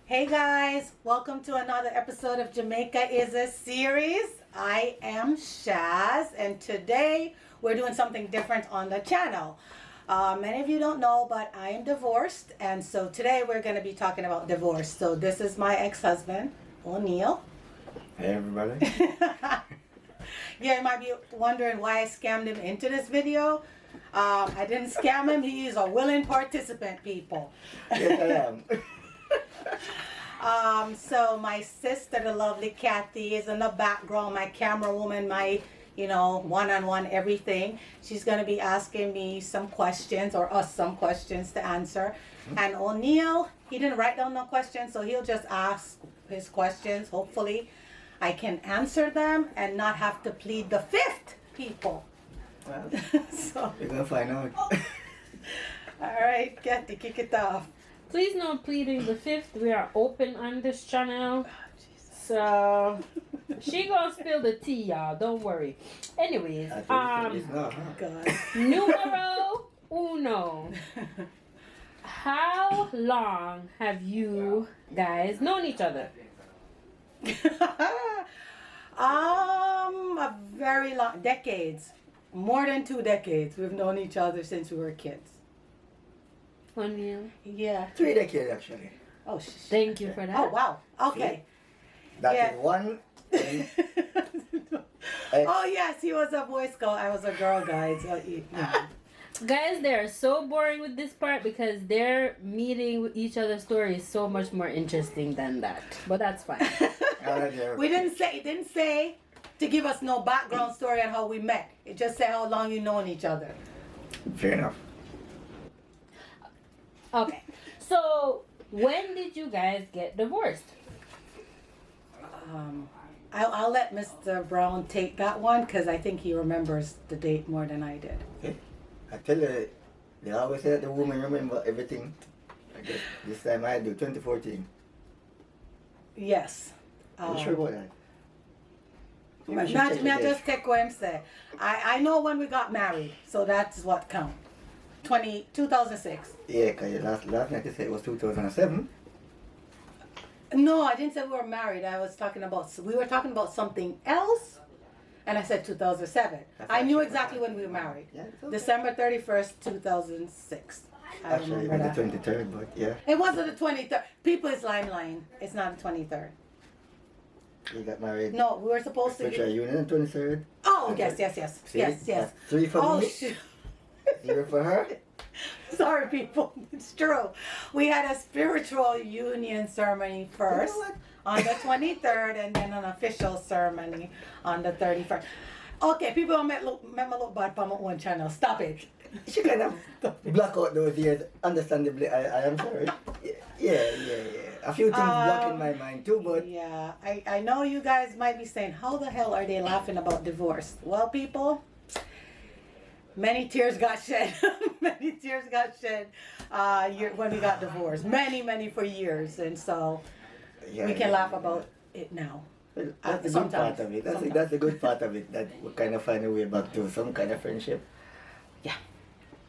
Hey guys, welcome to another episode of Jamaica Is A Series. I am Chaz, and today we're doing something different on the channel. Many of you don't know, but I am divorced, and so today we're going to be talking about divorce. So this is my ex-husband, O'Neil. Hey everybody. Yeah, you might be wondering why I scammed him into this video. I didn't scam him. He is a willing participant, people. Yes, I am. So my sister, the lovely Kathy, is in the background, my camera woman, my, one-on-one everything. She's going to be asking me some questions, or us some questions to answer. And O'Neil, he didn't write down no questions, so he'll just ask his questions. Hopefully I can answer them and not have to plead the fifth, people. Well, So, we're gonna find out. all right, Kathy, kick it off. Please no pleading the fifth. We are open on this channel. Oh, Jesus. So she gonna spill the tea, y'all. Don't worry. Anyways, I think it's not, huh? God. numero uno. How long have you guys known each other? A very long, decades, more than 2 decades. We've known each other since we were kids. O'Neil. Yeah. 3 decades actually. Oh, Thank you for that. Oh, wow. Okay. That Yeah. is one. Oh, yes, he was a Boy Scout. I was a Girl Guide. So, Guys, they're so boring with this part because their meeting with each other's story is so much more interesting than that. But that's fine. We didn't say to give us no background story on how we met. It just said how long you known each other. Fair enough. Okay. So when did you guys get divorced? I'll let Mr. Brown take that one because I think he remembers the date more than I did. Okay. I tell you, they always say that the woman remember everything. I guess this time I do 2014. Yes. Are you sure about that? You Not should check the me, I date. just take what him say. I know when we got married, so that's what count. 2006. Yeah, because last night you said it was 2007. No, I didn't say we were married. We were talking about something else, and I said 2007. That's I knew actually exactly right. when we were married. Yeah, it's okay. December 31st, 2006. I Actually, it remember was that. the 23rd, but yeah. It wasn't the 23rd. People is lying. It's not the 23rd. We got married. No, we were supposed to Official get... union on 23rd. Oh, Okay. yes. See? Yes. That's 3 for Oh, me, shoot. 0 for her. Sorry, people. It's true. We had a spiritual union ceremony first You know what? on the 23rd, and then an official ceremony on the 31st. Okay, people make me look bad on my own channel. Stop it. She kind of block out those years. Understandably, I am sorry. Yeah. A few things block in my mind too, but Yeah, I know you guys might be saying, how the hell are they laughing about divorce? Well, people, many tears got shed. Many tears got shed when we got divorced. Many for years. And so yeah, we can laugh about it now. Well, that's the good sometimes. part of it. Sometimes. That's the good part of it. That we kind of find a way back to some kind of friendship. Yeah.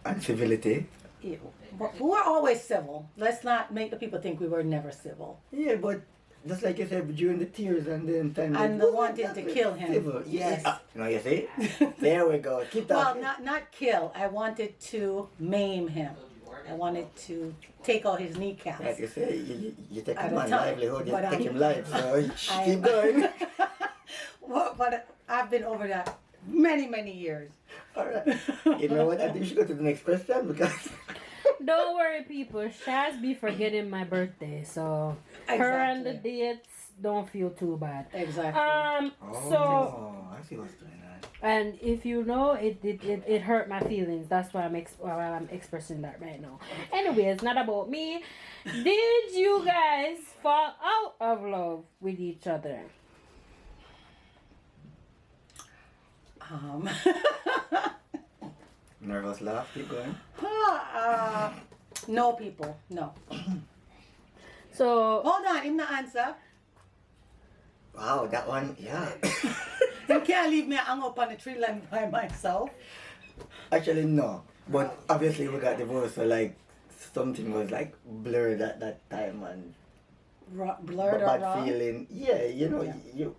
And civility. Yeah. But we're always civil. Let's not make the people think we were never civil. Yeah, but just like you said, during the tears and then time. And the wanting to kill him. Civil. Yes. Yeah. No, you see? There we go. Keep Well, talking. not kill. I wanted to maim him. I wanted to take out his kneecaps. Like you say, you take At a a man's time, livelihood, you but take I'm- him life. So I'm- keep going. But I've been over that many years. Alright. You know what? I think we should go to the next question because Don't worry, people. Shaz be forgetting my birthday, so her and the Exactly. dates don't feel too bad. Exactly. So I see what's going on. and if you know, it hurt my feelings. That's why I'm expressing that right now. Anyway, it's not about me. Did you guys fall out of love with each other? Nervous laugh, keep going. No, people. No. So Hold on. Him not answer. Wow, that one, yeah. You can't leave me hang up on the tree line by myself. Actually, no. But obviously we got divorced, so like something was like blurred at that time, and blurred or bad wrong. feeling. Yeah, you know, Yeah. you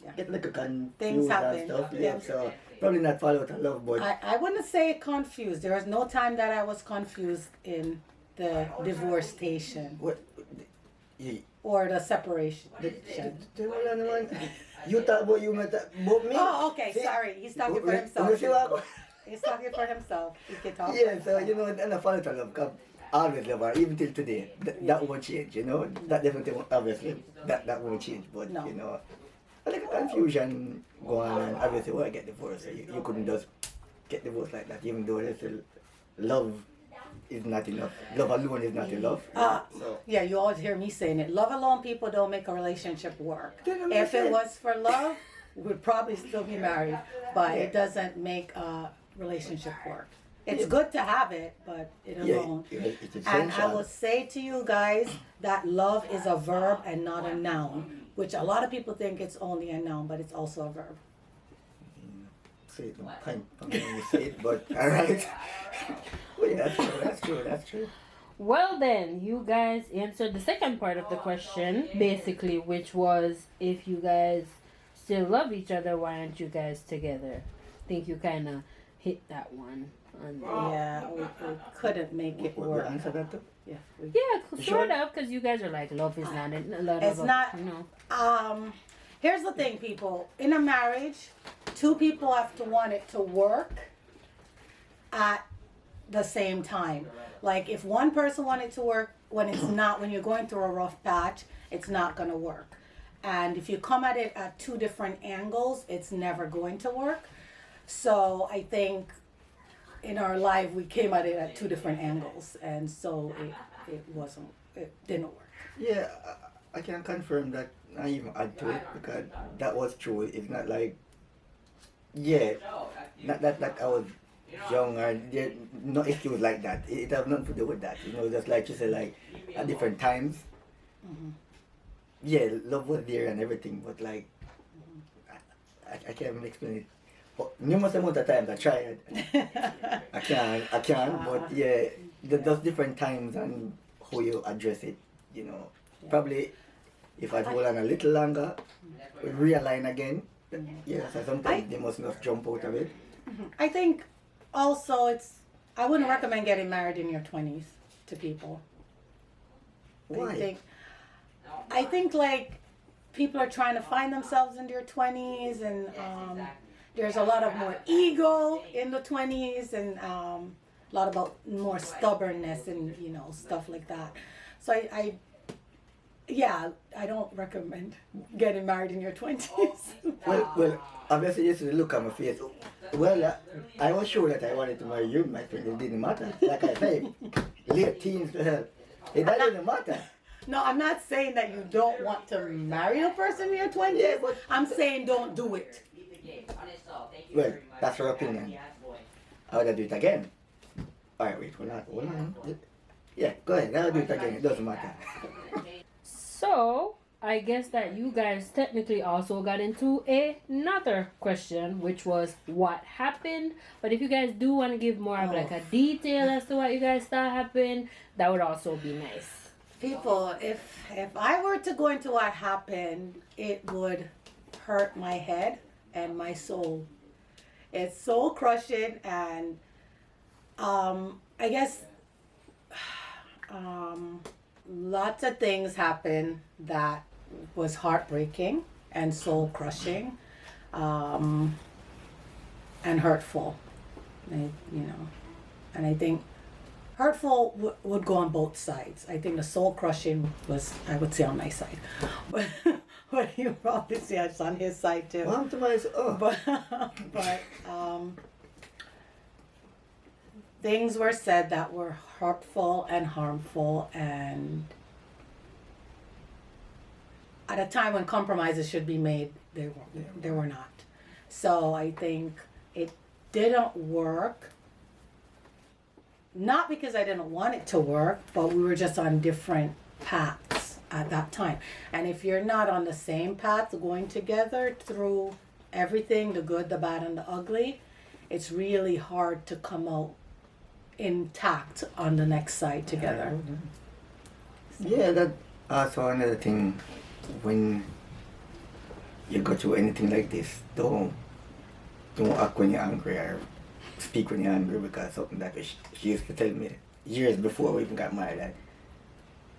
Yeah. get like a confused Things happen. and stuff. Yeah, Yeah. so probably not fall out of love, but I wouldn't say confused. There was no time that I was confused in the divorce station what? You, or the separation. you talk about you, about me. Oh, okay. See? Sorry. He's talking for You himself. see what? He's talking for himself. He can talk. Yeah, for so himself. you know, and I fall out of love. Cause I always love her, even till today. That won't change, you know. That definitely, obviously, that won't change. But No. you know, like a confusion go on, and obviously, why get divorced? So you couldn't just get divorced like that, even though they still love is not enough. Love alone is not enough. So Yeah, you always hear me saying it. Love alone people don't make a relationship work. They don't If make it it. was for love, we'd probably still be married. But it doesn't make a relationship work. It's good to have it, but it alone. it's And I essential. will say to you guys that love is a verb and not a noun, which a lot of people think it's only a noun, but it's also a verb. Say it, time when you say it, but all right. Well, yeah, that's true. Well then, you guys answered the second part of the question, basically, which was if you guys still love each other, why aren't you guys together? I think you kind of hit that one. Yeah, we couldn't make it We work. answer that too? Yeah, Yeah, sort of, because you guys are like, love is not a lot It's of, not- you know. Here's the thing, people. In a marriage, two people have to want it to work at the same time. Like if one person wanted to work when you're going through a rough patch, it's not gonna work. And if you come at it at two different angles, it's never going to work. So I think in our life we came at it at two different angles, and so it didn't work. Yeah, I can confirm that. I even add to it because that was true. It's not like, yeah, not that I was young or there no excuse like that. It has nothing to do with that. You know, just like you said, like at different times. Yeah, love was there and everything, but like I can't even explain it. But numerous amount of times I tried. I can, but yeah, there's different times and how you address it. You know, probably if I'd hold on a little longer, realign again. Yeah, so sometimes they must not jump out of it. I think also I wouldn't recommend getting married in your 20s to people. Why? I think like people are trying to find themselves in their 20s, and there's a lot of more ego in the 20s, and a lot about more stubbornness and stuff like that. So I don't recommend getting married in your 20s. Well, obviously you should look at my face. Well, I was sure that I wanted to marry you, my friend. It didn't matter. Like I said, late teens to hell. It didn't matter. No, I'm not saying that you don't want to marry a person in your 20s. Yeah, but I'm saying don't do it. well, that's her opinion. I would do it again. Alright, wait, hold on. Yeah, go ahead. I'll do it again. It doesn't matter. So, I guess that you guys technically also got into another question, which was what happened. But if you guys do want to give more of like a detail as to what you guys thought happened, that would also be nice. People, if I were to go into what happened, it would hurt my head and my soul. It's soul crushing, and I guess lots of things happened that was heartbreaking and soul crushing, and hurtful. And I think hurtful would go on both sides. I think the soul crushing was, I would say, on my side, but you probably see it's on his side too. Well, to my, But things were said that were hurtful and harmful, and at a time when compromises should be made, they were not. So I think it didn't work. Not because I didn't want it to work, but we were just on different paths at that time. And if you're not on the same path going together through everything, the good, the bad, and the ugly, it's really hard to come out intact on the next side together. yeah, that Also, another thing, when you go through anything like this, don't act when you're angry or speak when you're angry, because something that she used to tell me years before we even got married, that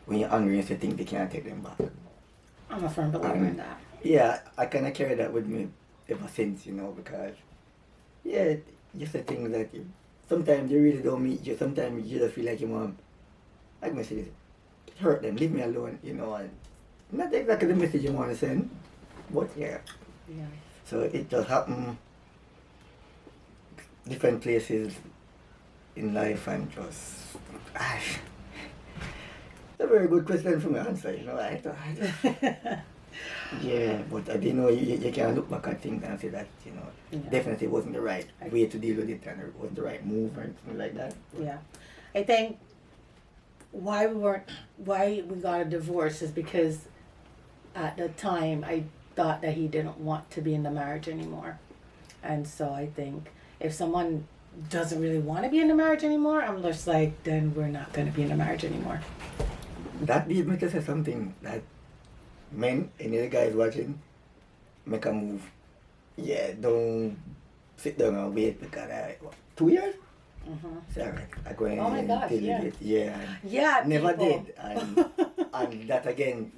when you're angry, you say things you can't take them back. I'm a firm believer in that. Yeah, I kind of carry that with me ever since, because, yeah, just the things that sometimes they really don't meet you, sometimes you just feel like you want, like I say, hurt them, leave me alone, and not exactly the message you want to send, but yeah. Yeah. So it just happen different places in life, and just, it's a very good question for me to answer, yeah, but I didn't know you can look back at things and say that, definitely wasn't the right way to deal with it, and it wasn't the right move or anything like that. Yeah. I think why we got a divorce is because at the time I thought that he didn't want to be in the marriage anymore. And so I think if someone doesn't really want to be in the marriage anymore, I'm just like, then we're not going to be in the marriage anymore. That leads me to say something that men, any of the guys watching, make a move. Yeah, don't sit down and wait, because 2 years? Mm-hmm. Sorry, I go Oh my gosh, till yeah. it. Yeah. Yeah, Never people. did. And that again,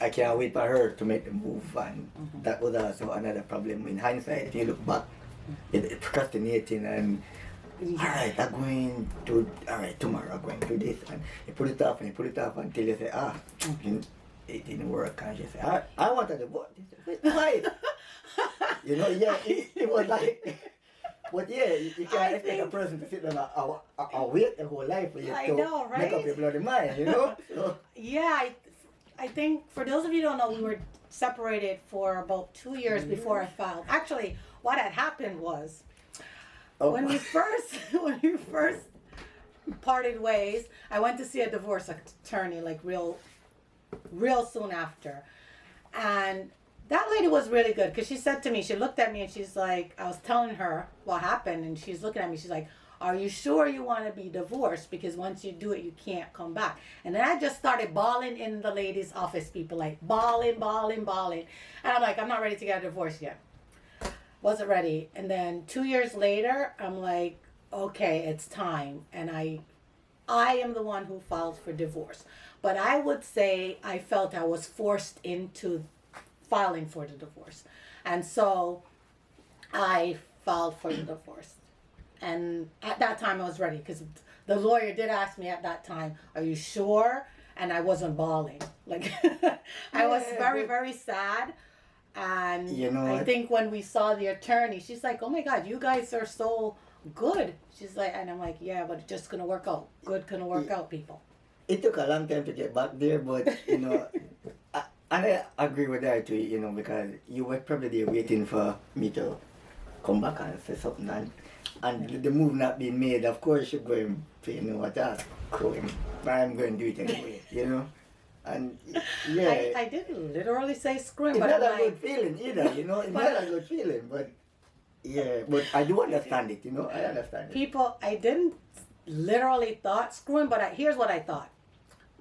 I can't wait for her to make the move, and that was also another problem in hindsight. If you look back, it procrastinating, and alright, alright, tomorrow I'm going to do this, and you put it off and you put it off until you say, it didn't work, and you say, I wanted to vote. Why? Yeah, it was like, but yeah, you can't expect a person to sit down and wait their whole life for you I to know, right? make up your bloody mind, So, Yeah, I think for those of you who don't know, we were separated for about 2 years before I filed. Actually, what had happened was when we first parted ways, I went to see a divorce attorney like real soon after, and that lady was really good, because she said to me, she looked at me and she's like, I was telling her what happened, and she's looking at me, she's like, are you sure you want to be divorced? Because once you do it, you can't come back. And then I just started bawling in the lady's office, people, like bawling. And I'm like, I'm not ready to get a divorce yet. Wasn't ready. And then 2 years later, I'm like, okay, it's time. And I am the one who filed for divorce. But I would say I felt I was forced into filing for the divorce. And so I filed for the divorce. And at that time I was ready, because the lawyer did ask me at that time, are you sure? And I wasn't bawling. Like, I was very, very sad. And I think when we saw the attorney, she's like, oh my God, you guys are so good. She's like, and I'm like, yeah, but it's just going to work out. Good going to work out, people. It took a long time to get back there, but, and I agree with that too, because you were probably there waiting for me to come back and say something, and the move not being made, of course you're going to, what that's going, but I'm going to do it anyway, and yeah. I didn't literally say screw him, it's but not I'm a like, good feeling either, it's not a good feeling, but yeah, but I do understand it, I understand it. people, I didn't literally thought screw him, but here's what I thought.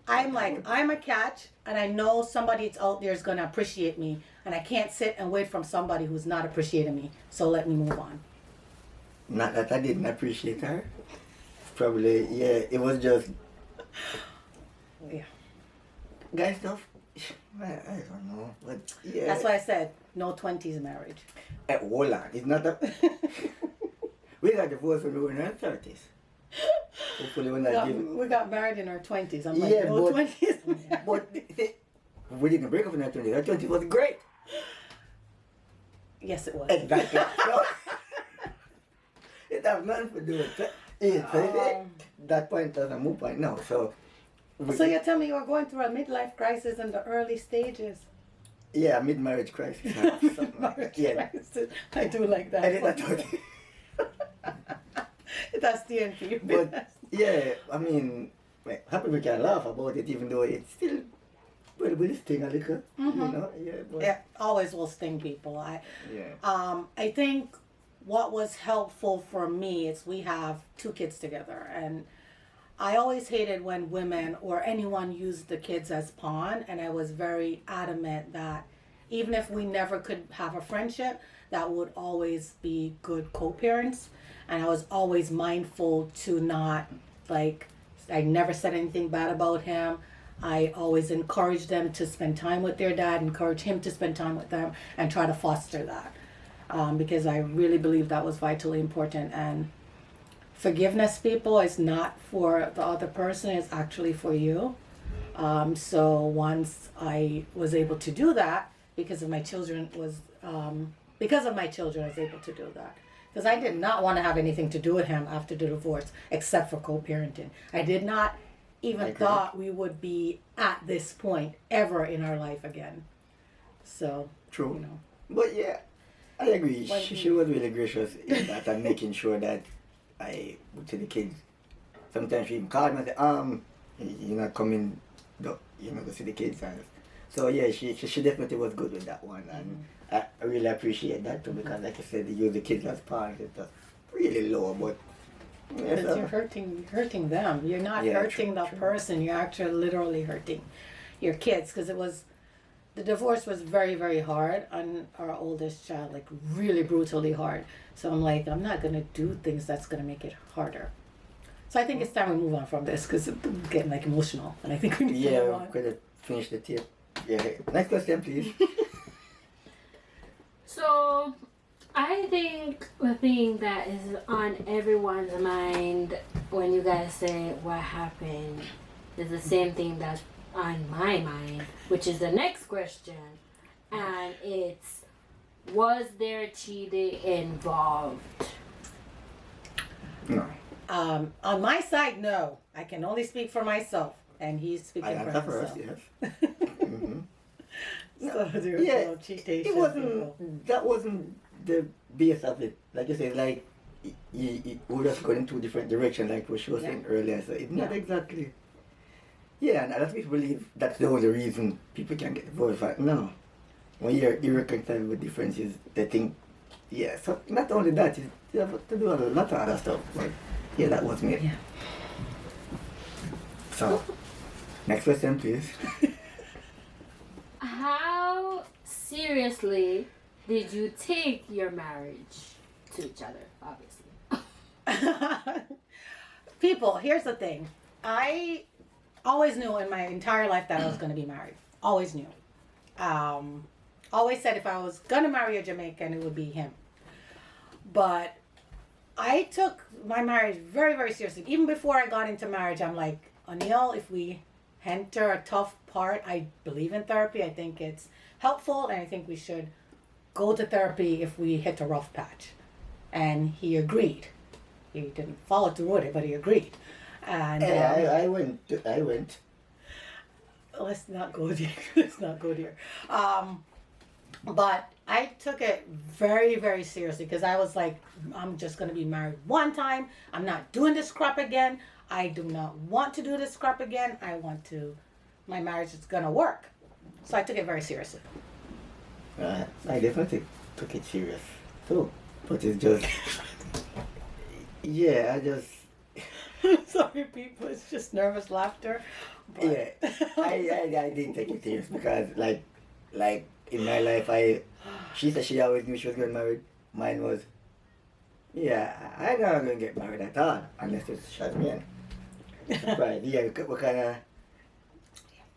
I'm like, I'm a catch, and I know somebody out there is going to appreciate me, and I can't sit and wait from somebody who's not appreciating me, so let me move on. Not that I didn't appreciate her. Probably, yeah, it was just... Yeah. Guy stuff, I don't know, but yeah. That's why I said, no 20s marriage. Hold on, it's not that... We got divorced when we were in our 30s. Hopefully we're not giving... We got married in our 20s. I'm like, Yeah, no but- 20s. But we didn't break up in our 20s. Our 20s was great. Yes, it was. Exactly. No. It has nothing to do with it. That point doesn't move right now. So you tell me you were going through a midlife crisis in the early stages. Yeah, mid-marriage crisis. Something like that. Yeah. Crisis. I do like that. I did not talk. That's DNP. But yeah, I mean, happy we can laugh about it, even though it's still will sting a little. Yeah, but Yeah, always will sting people. I think what was helpful for me is we have 2 kids together, and I always hated when women or anyone used the kids as pawn, and I was very adamant that even if we never could have a friendship, that would always be good co-parents. And I was always mindful to not, like, I never said anything bad about him. I always encouraged them to spend time with their dad, encourage him to spend time with them, and try to foster that. Because I really believe that was vitally important. And forgiveness, people, is not for the other person, it's actually for you. So once I was able to do that, because of my children, I was able to do that. Because I did not want to have anything to do with him after the divorce, except for co-parenting. I did not even thought we would be at this point ever in our life again. So, True. you know. But yeah, I agree. When She was really gracious in that and making sure that I to the kids. Sometimes she even called me and said, you're not coming, to see the kids. And so yeah, she definitely was good with that one, and I really appreciate that too, because like I said, they use the kids as parents. It's just really low, but yeah, Because you're hurting them. You're not hurting the person. You're actually literally hurting your kids. Because the divorce was very, very hard on our oldest child, like really brutally hard. So I'm like, I'm not gonna do things that's gonna make it harder. So I think it's time we move on from this because it's getting like emotional, and I think we need to move yeah, on. we're gonna finish the tape. Yeah, next question, please. So, I think the thing that is on everyone's mind when you guys say what happened is the same thing that's on my mind, which is the next question. And it's, was there cheating involved? No. On my side, no. I can only speak for myself, and he's speaking I for answer himself. first, yes. Mm-hmm. So there's Yeah, no cheatation. It wasn't. That wasn't the base of it. Like you said, like we just going in two different directions, like what she was saying earlier. So it's not exactly. Yeah, and a lot of people believe that's the only reason people can get divorced. But no, when you're irreconcilable with differences, they think, yeah. So not only that, you have to do a lot of other stuff. But yeah, that was me. Yeah. So, next question, please. How seriously did you take your marriage to each other, obviously? People, here's the thing. I always knew in my entire life that I was going to be married. Always knew. Always said if I was going to marry a Jamaican, it would be him. But I took my marriage very, very seriously. Even before I got into marriage, I'm like, O'Neil, if we enter a tough part, I believe in therapy. I think it's helpful, and I think we should go to therapy if we hit a rough patch. And he agreed. He didn't follow through with it, but he agreed. And Yeah, I went. let's not go there. Let's not go there. But I took it very, very seriously because I was like, I'm just going to be married one time. I'm not doing this crap again. I do not want to do this crap again. My marriage is going to work. So I took it very seriously. I definitely took it serious too. But it's just, yeah, I just, Sorry, people. It's just nervous laughter. But yeah, I did take it serious because like in my life, she said she always knew she was getting married. Mine was, yeah, I'm not gonna get married at all unless it's Shazman. Right, yeah, we're kind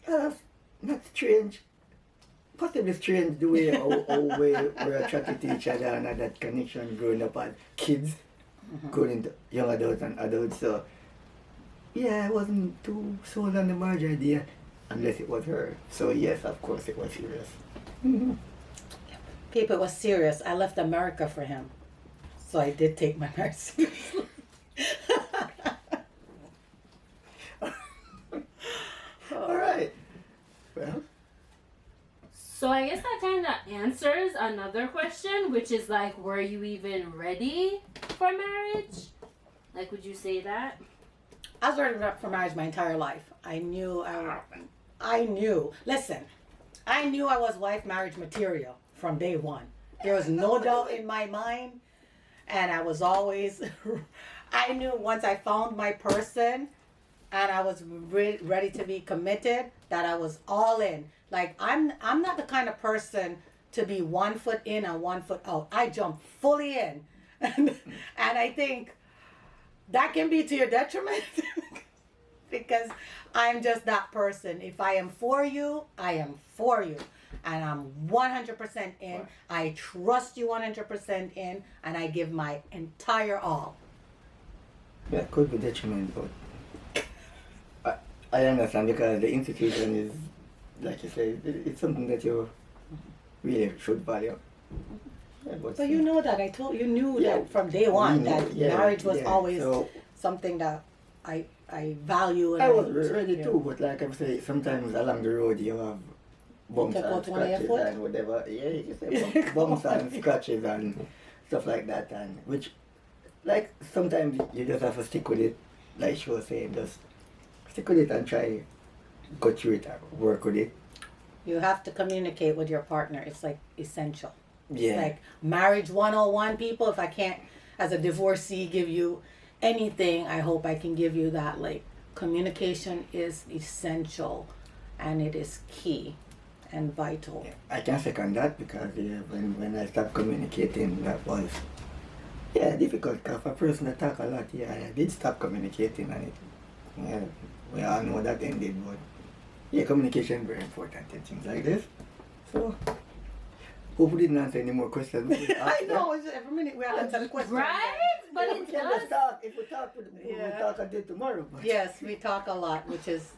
of, not strange, possibly strange the way how we're attracted to each other and had that connection growing up as kids, going into young adults and adults. So, yeah, I wasn't too sold on the marriage idea unless it was her. So, yes, of course, it was serious. people, it was serious. I left America for him. So I did take my marriage seriously. All right. Well, So I guess that kind of answers another question, which is like, were you even ready for marriage? Like, would you say that? I was ready for marriage my entire life. I knew. Listen, I knew I was wife marriage material from day one. There was no doubt in my mind, and I was always. I knew once I found my person, and I was ready to be committed, that I was all in. Like I'm not the kind of person to be 1 foot in and 1 foot out. I jump fully in. And I think that can be to your detriment because I'm just that person. If I am for you, I am for you. And I'm 100% in. Right. I trust you 100% in, and I give my entire all. Yeah, it could be detriment, but I understand because the institution is, like you say, it's something that you really should value. Yeah, But you know that you knew Yeah, that from day one we knew, that yeah, marriage was yeah. always So- something that I value. And I was I- ready yeah. too, but like I say, sometimes along the road you have bumps took and out one of your scratches foot? and whatever. Yeah, you say bumps and scratches and stuff like that, and which, like, sometimes you just have to stick with it. Like she was saying, just stick with it and try go through it and work with it. You have to communicate with your partner. It's like essential. Yeah. It's like marriage 101, people. If I can't, as a divorcee, give you anything, I hope I can give you that. Like, communication is essential, and it is key and vital. Yeah, I can second that because when I stopped communicating, that was difficult. Because for a person that talk a lot, I did stop communicating, and we all know that ended. But communication is very important in things like this. So hope we didn't answer any more questions. I know. It's every minute we answer the question. Right? But We it can does. just talk. If we talk, we'll Yeah. talk until tomorrow. But Yes, we talk a lot, which has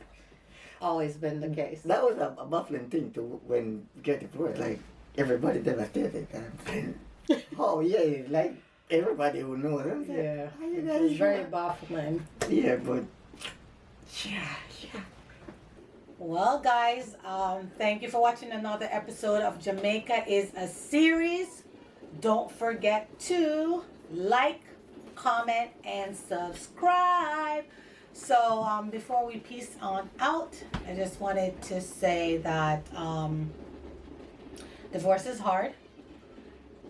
always been the case. that was a baffling thing to when we get it word. Like everybody devastated. And oh yeah, like everybody will know. Yeah, How you it guys was very sure? baffling. Yeah, but yeah. Well, guys, thank you for watching another episode of Jamaica Is a Series. Don't forget to like, comment, and subscribe. So, before we peace on out, I just wanted to say that divorce is hard.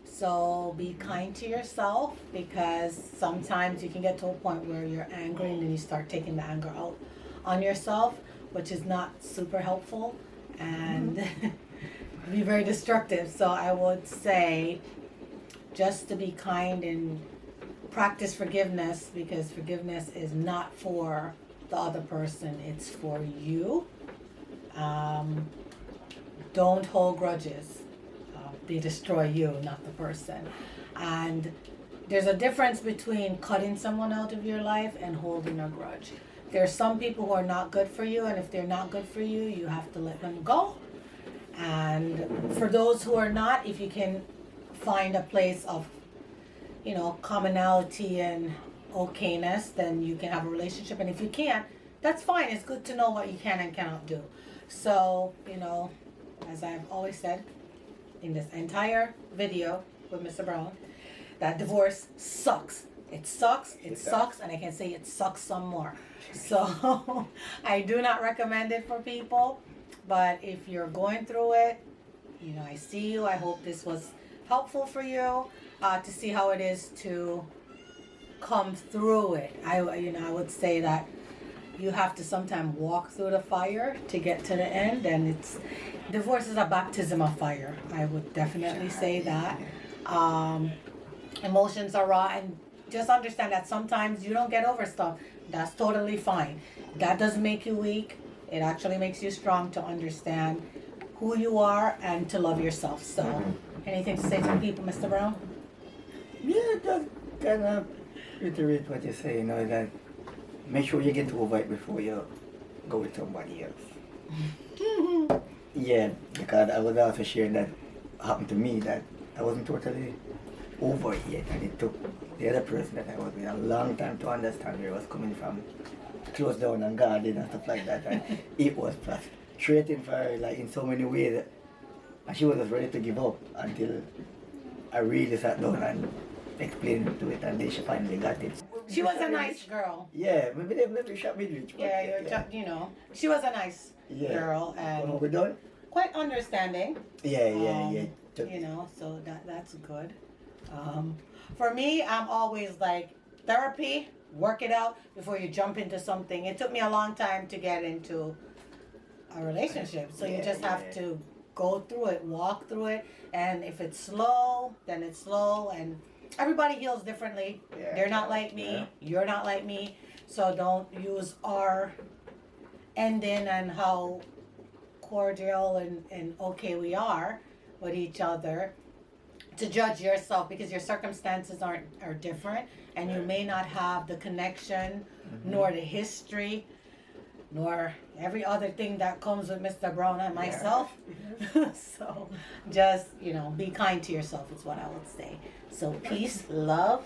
So be kind to yourself, because sometimes you can get to a point where you're angry and then you start taking the anger out on yourself, which is not super helpful and be very destructive. So I would say just to be kind and practice forgiveness, because forgiveness is not for the other person, it's for you. Don't hold grudges. They destroy you, not the person. And there's a difference between cutting someone out of your life and holding a grudge. There are some people who are not good for you, and if they're not good for you, you have to let them go. And for those who are not, if you can find a place of, commonality and okayness, then you can have a relationship. And if you can't, that's fine. It's good to know what you can and cannot do. So, as I've always said in this entire video with Mr. Brown, that divorce sucks. It sucks, it sucks, and I can say it sucks some more. So I do not recommend it for people, but if you're going through it, I see you. I hope this was helpful for you to see how it is to come through it. I would say that you have to sometimes walk through the fire to get to the end, and divorce is a baptism of fire. I would definitely say that. Emotions are raw, and just understand that sometimes you don't get over stuff. That's totally fine. That doesn't make you weak. It actually makes you strong to understand who you are and to love yourself. So, anything to say to the people, Mr. Brown? Yeah, just kind of reiterate what you say, that make sure you get over it before you go with somebody else. Yeah, because I was also sharing that happened to me, that I wasn't totally over it yet, and it took the other person that I was with a long time to understand where I was coming from, closed down and guarded and stuff like that, and it was frustrating for her, like, in so many ways, and she was just ready to give up until I really sat down and explained to it, and then she finally got it. She was a nice girl. Yeah, maybe they've never shot me rich. Yeah, she was a nice girl When we're and done? quite understanding. Yeah. So that's good. For me, I'm always like, therapy work it out before you jump into something. It took me a long time to get into a relationship, so you just have to go through it, walk through it, and if it's slow, then it's slow, and everybody heals differently. Yeah. They're not like me, Yeah. you're not like me, so don't use our ending and how cordial and okay we are with each other to judge yourself, because your circumstances are different, and you may not have the connection nor the history nor every other thing that comes with Mr. Brown and myself. So just, be kind to yourself is what I would say. So peace, love,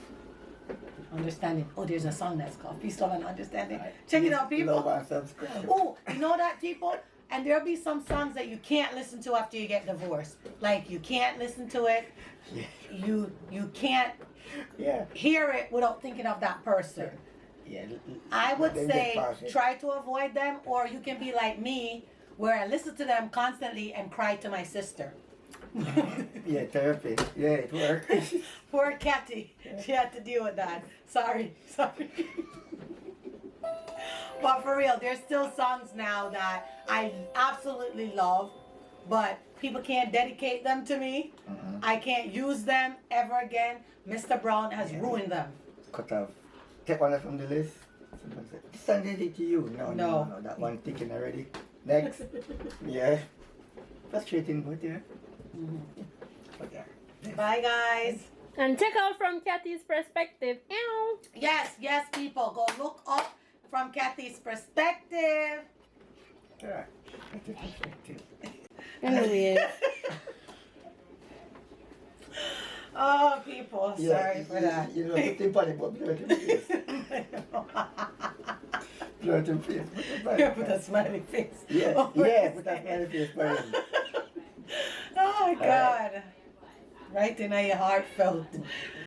understanding. Oh, there's a song that's called Peace, Love, and Understanding. Check it out, people. Love and subscribe. Oh, you know that, people? And there'll be some songs that you can't listen to after you get divorced. Like, you can't listen to it. Yeah. You can't Yeah. hear it without thinking of that person. Yeah. I would Then say get past it. try to avoid them, or you can be like me, where I listen to them constantly and cry to my sister. Yeah, therapy. Yeah, it works. Poor Kathy. She had to deal with that. Sorry. But for real, there's still songs now that I absolutely love, but people can't dedicate them to me. I can't use them ever again. Mr. Brown has ruined them. Cut off. Take one from the list. Someone said, this song is it to you. No. That one thinking already. Next. Yeah. Frustrating, but yeah. But yeah. Bye, guys. And check out From Kathy's Perspective. Ow. Yes, people. Go look up From Kathy's Perspective. Alright. That's a perspective. Anyway. Oh, people. Sorry for that. You know, the thing funny about blood in face. Blood in face. Put a smiley face. Yeah, over yeah, his put that head. smiley face for him. Oh, God. Right in your heartfelt.